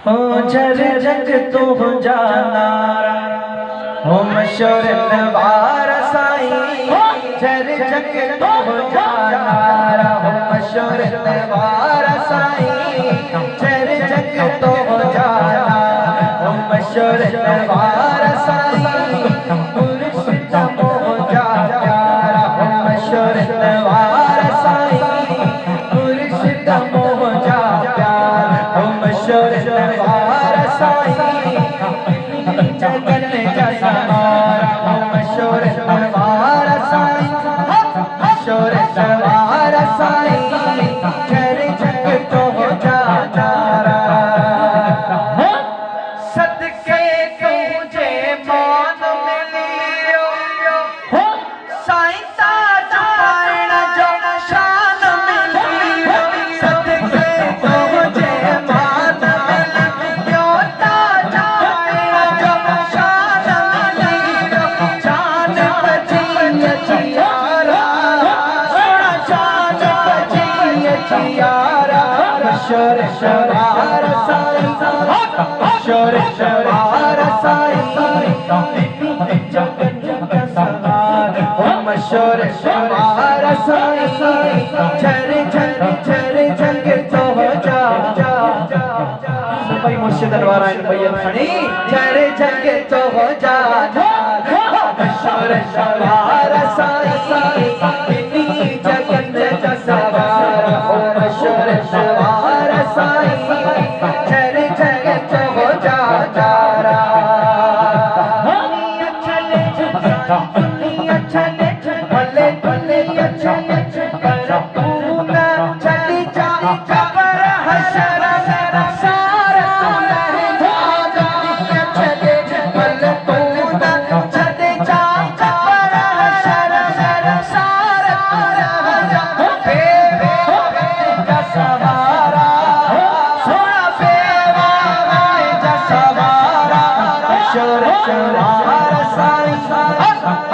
हो झर जग तू हो जाना हो मशहूर नवार साईं झर जग तू हो जाना हो मशहूर नवार साईं झर जग तू हो जाना हो मशहूर नवार साईं मुर्शिद हो जाना हो मशहूर नवार साईं मुर्शिद हो जाना हो मशहूर नवार साईं जगन जैसा हो मशहूर नवार साईं मशहूर नवार साईं झर जग तो हो जाना सदके तुझे मान मिलियो साईं ताज पाण जो शान मिलियो सदके तुझे मान मिलियो ताज पाण जो शान मिलियो शान बजी अचियारा सोना शान बजी अचियारा मशहूर नवार साईं मशहूर नवार साईं मशहूर नवार साईं झर जग तो हो जा भाई मुर्शिद नवारा इन भैया खड़ी झर जग तो हो जा मशहूर नवार साईं इन्हीं जगन जसवार हो मशहूर नवार साईं झर जग तो हो जा दुनिया चले भले दुनिया चले पर तू ना चली जा कबर हशर सारा रह जा दुनिया चले भले तू ना चले जा कबर हशर सारा रह जा बेवा सवारा सोना बेवा सवारा मशहूर नवार साईं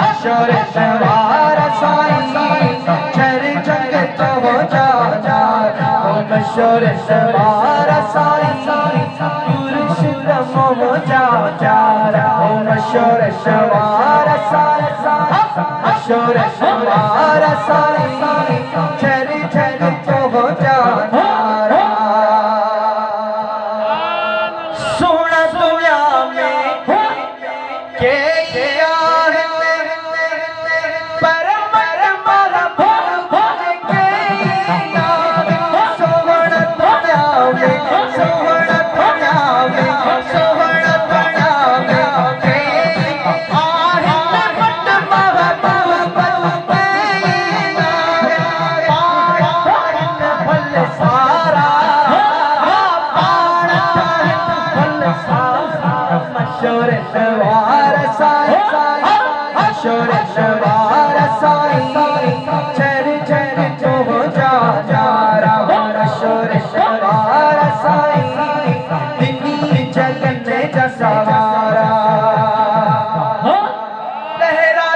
मशहूर नवार साईं झर जग तो हो जा हो मशहूर नवार साईं मुर्शिद हो जा हो मशहूर नवार साईं मशहूर नवार साईं झर जग तो हो जा सोना दुनिया में के मशहूर नवार साईं मशहूर नवार साईं झर झर तो हो जा मशहूर नवार साईं इन्हीं जगन जसवारा लहरा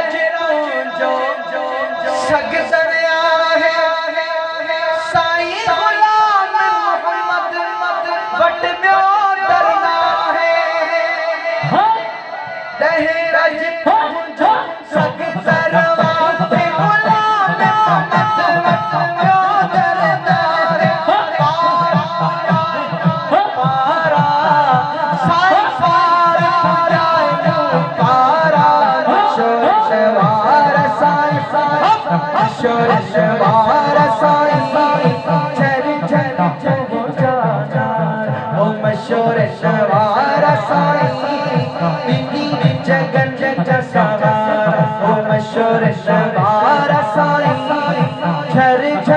जो सग दरिया है साईं गुलाम मोहम्मद वट म्यो दरना लहरज जो सग सरवा पे गुलाम मोहम्मद दरदार पारा साईं पारा पारा मशहूर नवार साईं मशहूर नवार साईं झर झर हो जा हो मशहूर नवार साईं इन्हीं जगन जसवार हो मशहूर नवार साईं झर झर